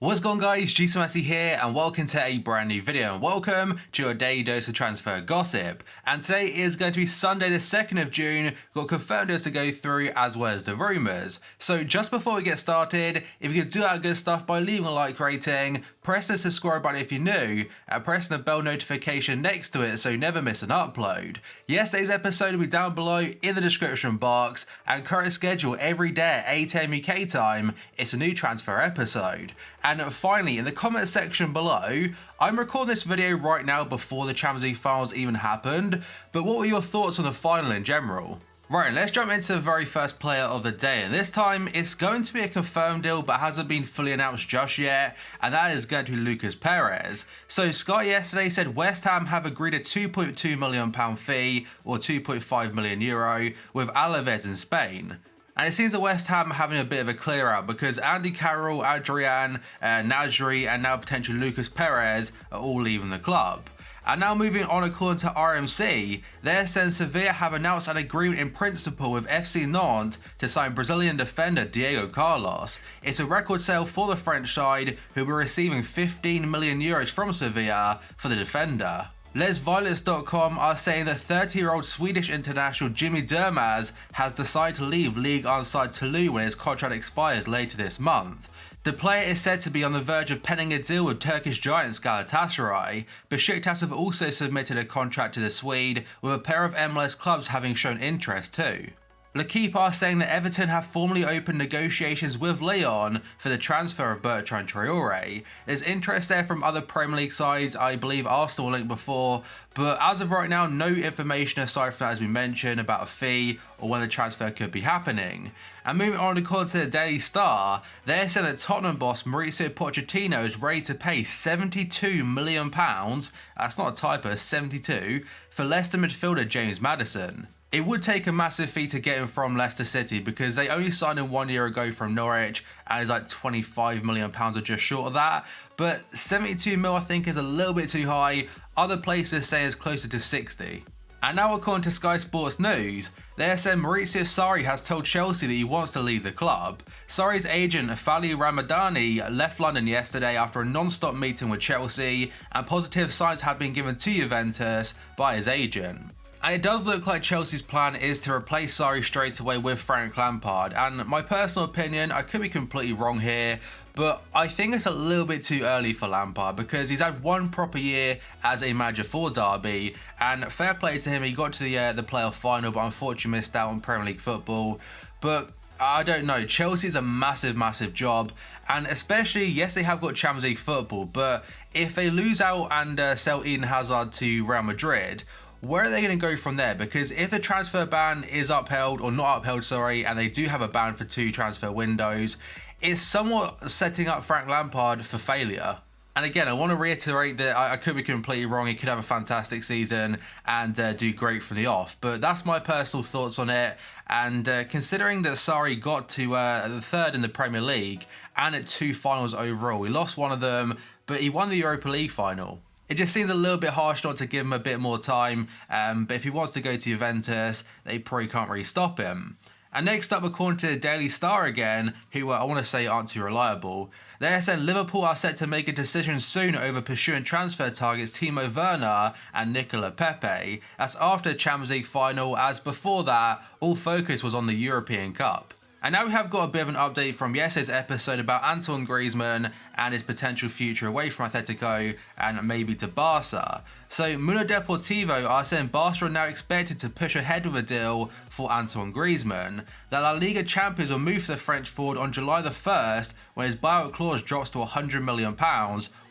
What's going on, guys? Messi here and welcome to a brand new video and welcome to your daily dose of transfer gossip. And today is going to be Sunday the 2nd of June. Got confirmed deals to go through as well as the rumours. So just before we get started, if you could do that good stuff by leaving a like rating, press the subscribe button if you're new, and press the bell notification next to it so you never miss an upload. Yesterday's episode will be down below in the description box, and current schedule every day at 8 AM UK time, it's a new transfer episode. And finally, in the comment section below, I'm recording this video right now before the Champions League finals even happened, but what were your thoughts on the final in general? Right, let's jump into the very first player of the day, and this time it's going to be a confirmed deal but hasn't been fully announced just yet, and that is going to be Lucas Perez. So Sky yesterday said West Ham have agreed a £2.2 million fee, or €2.5 million, with Alaves in Spain. And it seems that West Ham are having a bit of a clear out because Andy Carroll, Adrian, Nasri and now potentially Lucas Perez are all leaving the club. And now moving on, according to RMC, they're saying Sevilla have announced an agreement in principle with FC Nantes to sign Brazilian defender Diego Carlos. It's a record sale for the French side, who will be receiving €15 million from Sevilla for the defender. LesViolets.com are saying that 30-year-old Swedish international Jimmy Durmaz has decided to leave Liga side Toulouse when his contract expires later this month. The player is said to be on the verge of penning a deal with Turkish giants Galatasaray. Besiktas have also submitted a contract to the Swede, with a pair of MLS clubs having shown interest too. L'Equipe are saying that Everton have formally opened negotiations with Lyon for the transfer of Bertrand Traore. There's interest there from other Premier League sides, I believe Arsenal linked before, but as of right now, no information aside from that has been mentioned about a fee or when the transfer could be happening. And moving on, according to the Daily Star, they're saying that Tottenham boss Mauricio Pochettino is ready to pay £72 million, that's not a typo, 72, for Leicester midfielder James Maddison. It would take a massive fee to get him from Leicester City because they only signed him 1 year ago from Norwich and it's like £25 million or just short of that. But 72 mil I think is a little bit too high. Other places say it's closer to 60. And now according to Sky Sports News, they said Maurizio Sarri has told Chelsea that he wants to leave the club. Sarri's agent Fali Ramadani left London yesterday after a non-stop meeting with Chelsea, and positive signs have been given to Juventus by his agent. And it does look like Chelsea's plan is to replace Sarri straight away with Frank Lampard, and my personal opinion, I could be completely wrong here, but I think it's a little bit too early for Lampard because he's had one proper year as a manager for Derby, and fair play to him, he got to the playoff final but unfortunately missed out on Premier League football. But I don't know, Chelsea's a massive job, and especially, yes, they have got Champions League football, but if they lose out and sell Eden Hazard to Real Madrid, where are they going to go from there? Because if the transfer ban is upheld, or not upheld, sorry, and they do have a ban for 2 transfer windows, it's somewhat setting up Frank Lampard for failure. And again, I want to reiterate that I could be completely wrong. He could have a fantastic season and do great from the off. But that's my personal thoughts on it. And considering that Sarri got to the 3rd in the Premier League and at 2 finals overall, he lost one of them, but he won the Europa League final. It just seems a little bit harsh not to give him a bit more time, but if he wants to go to Juventus, they probably can't really stop him. And next up, according to the Daily Star again, who I want to say aren't too reliable, they're saying Liverpool are set to make a decision soon over pursuing transfer targets Timo Werner and Nicola Pepe. That's after the Champions League final, as before that, all focus was on the European Cup. And now we have got a bit of an update from yesterday's episode about Antoine Griezmann and his potential future away from Atletico and maybe to Barca. So Mundo Deportivo are saying Barca are now expected to push ahead with a deal for Antoine Griezmann. The La Liga champions will move for the French forward on July the 1st when his buyout clause drops to £100 million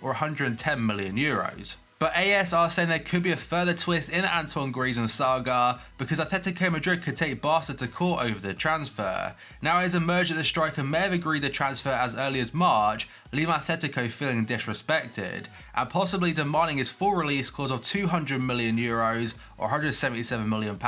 or €110 million. But AS are saying there could be a further twist in the Antoine Griezmann saga because Atletico Madrid could take Barca to court over the transfer. Now it has emerged that the striker may have agreed the transfer as early as March, leaving Atletico feeling disrespected and possibly demanding his full release clause of €200 million or £177 million,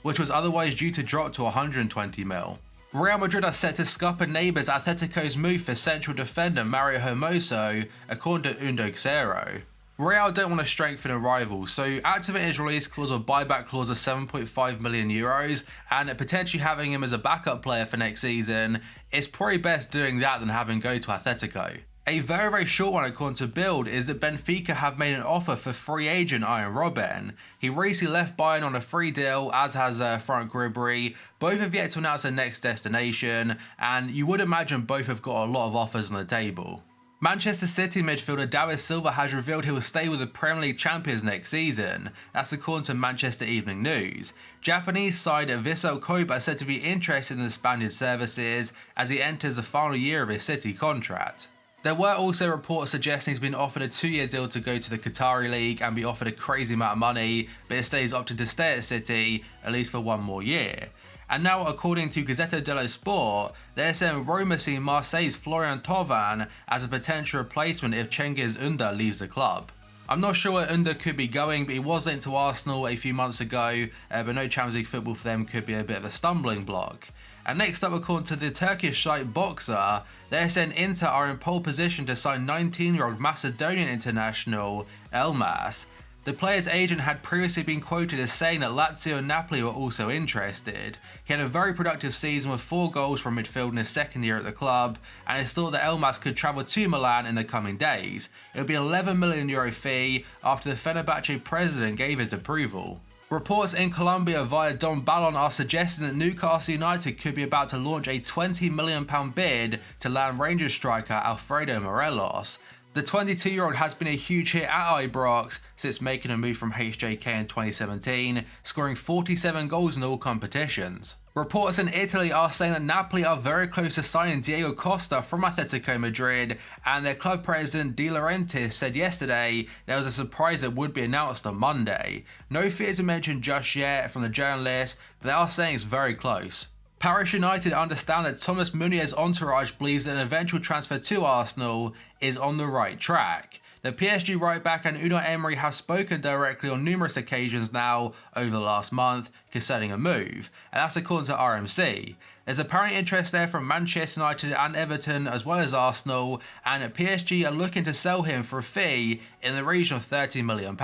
which was otherwise due to drop to £120 million. Real Madrid are set to scupper neighbours Atletico's move for central defender Mario Hermoso, according to Undo Xero. Real don't want to strengthen a rival, so activate his release clause or buyback clause of €7.5 million and potentially having him as a backup player for next season. It's probably best doing that than having go to Atletico. A very short one according to Bild is that Benfica have made an offer for free agent Arjen Robben. He recently left Bayern on a free deal, as has Frank Ribery. Both have yet to announce their next destination, and you would imagine both have got a lot of offers on the table. Manchester City midfielder David Silva has revealed he will stay with the Premier League champions next season. That's according to Manchester Evening News. Japanese side Vissel Kobe are said to be interested in the Spaniard's services as he enters the final year of his City contract. There were also reports suggesting he's been offered a 2-year deal to go to the Qatari League and be offered a crazy amount of money, but instead he's opted to stay at City, at least for 1 more year. And now, according to Gazzetta dello Sport, they're saying Roma see Marseille's Florian Thauvin as a potential replacement if Cengiz Under leaves the club. I'm not sure where Under could be going, but he was linked to Arsenal a few months ago, but no Champions League football for them could be a bit of a stumbling block. And next up, according to the Turkish site Boxer, they're saying Inter are in pole position to sign 19-year-old Macedonian international Elmas. The player's agent had previously been quoted as saying that Lazio and Napoli were also interested. He had a very productive season with 4 goals from midfield in his second year at the club, and it's thought that Elmas could travel to Milan in the coming days. It would be an €11 million fee after the Fenerbahce president gave his approval. Reports in Colombia via Don Ballon are suggesting that Newcastle United could be about to launch a £20 million bid to land Rangers striker Alfredo Morelos. The 22-year-old has been a huge hit at Ibrox since making a move from HJK in 2017, scoring 47 goals in all competitions. Reports in Italy are saying that Napoli are very close to signing Diego Costa from Atletico Madrid, and their club president De Laurentiis said yesterday there was a surprise that would be announced on Monday. No figures are mentioned just yet from the journalist, but they are saying it's very close. Paris United understand that Thomas Meunier's entourage believes that an eventual transfer to Arsenal is on the right track. The PSG right-back and Unai Emery have spoken directly on numerous occasions now over the last month concerning a move, and that's according to RMC. There's apparent interest there from Manchester United and Everton as well as Arsenal, and PSG are looking to sell him for a fee in the region of £30 million.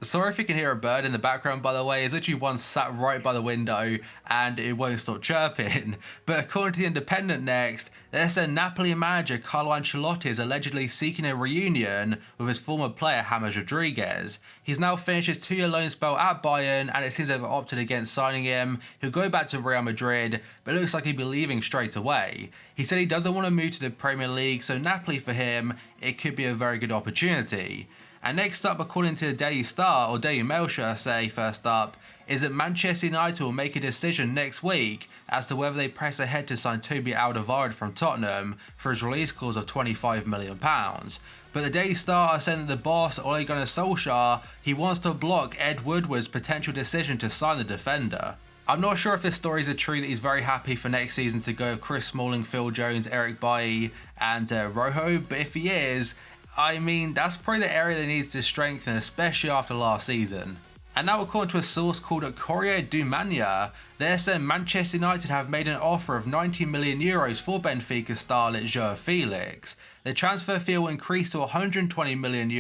Sorry if you can hear a bird in the background, by the way. There's literally one sat right by the window and it won't stop chirping. But according to The Independent next, they're saying Napoli manager Carlo Ancelotti is allegedly seeking a reunion with his former player James Rodriguez. He's now finished his 2-year loan spell at Bayern, and it seems they've opted against signing him. He'll go back to Real Madrid, but it looks like he'll be leaving straight away. He said he doesn't want to move to the Premier League, so Napoli for him, it could be a very good opportunity. And next up, according to the Daily Star, or Daily Mail should I say, first up, is that Manchester United will make a decision next week as to whether they press ahead to sign Toby Alderweireld from Tottenham for his release clause of £25 million. But the Daily Star are saying that the boss, Ole Gunnar Solskjaer, he wants to block Ed Woodward's potential decision to sign the defender. I'm not sure if this stories are true that he's very happy for next season to go with Chris Smalling, Phil Jones, Eric Bailly and Rojo, but if he is, I mean, that's probably the area they need to strengthen, especially after last season. And now, according to a source called Corriere dell'Umanità, they're saying Manchester United have made an offer of €90 million for Benfica starlet João Felix. The transfer fee will increase to €120 million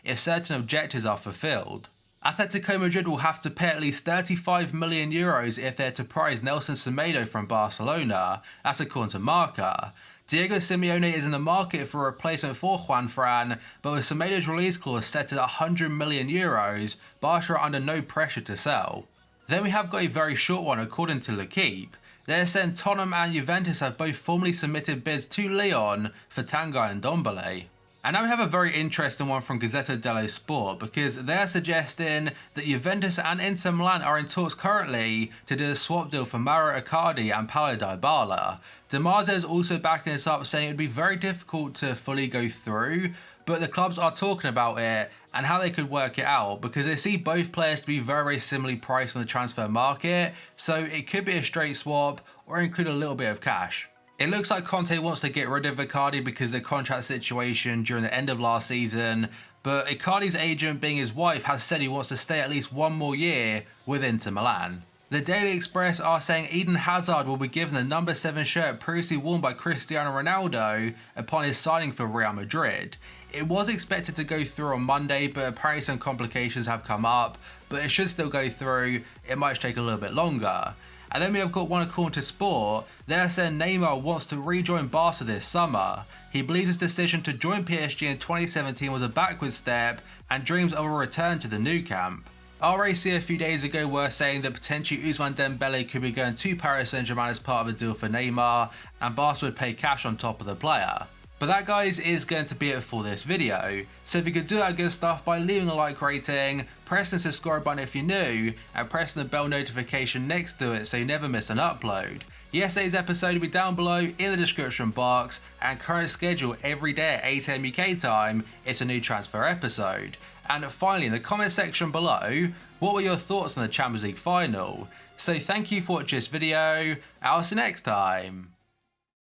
if certain objectives are fulfilled. Atletico Madrid will have to pay at least €35 million if they're to prize Nelson Semedo from Barcelona, that's according to Marca. Diego Simeone is in the market for a replacement for Juan Fran, but with Semedo's release clause set at €100 million, Barca are under no pressure to sell. Then we have got a very short one according to L'Equipe. They're saying Tottenham and Juventus have both formally submitted bids to Lyon for Tanguy and Ndombele. And now we have a very interesting one from Gazzetta dello Sport, because they're suggesting that Juventus and Inter Milan are in talks currently to do a swap deal for Mauro Icardi and Paulo Dybala. Damaso is also backing this up, saying it would be very difficult to fully go through, but the clubs are talking about it and how they could work it out, because they see both players to be very similarly priced on the transfer market, so it could be a straight swap or include a little bit of cash. It looks like Conte wants to get rid of Icardi because of the contract situation during the end of last season, but Icardi's agent, being his wife, has said he wants to stay at least 1 more year with Inter Milan. The Daily Express are saying Eden Hazard will be given the number 7 shirt previously worn by Cristiano Ronaldo upon his signing for Real Madrid. It was expected to go through on Monday, but apparently some complications have come up, but it should still go through. It might take a little bit longer. And then we have got one according to Sport. They're saying Neymar wants to rejoin Barca this summer. He believes his decision to join PSG in 2017 was a backward step and dreams of a return to the new camp. RAC a few days ago were saying that potentially Ousmane Dembele could be going to Paris Saint-Germain as part of a deal for Neymar, and Barca would pay cash on top of the player. But that, guys, is going to be it for this video. So if you could do that good stuff by leaving a like rating, pressing the subscribe button if you're new, and pressing the bell notification next to it so you never miss an upload. Yesterday's episode will be down below in the description box, and current schedule every day at 8 AM UK time, it's a new transfer episode. And finally, in the comment section below, what were your thoughts on the Champions League final? So thank you for watching this video, I'll see you next time.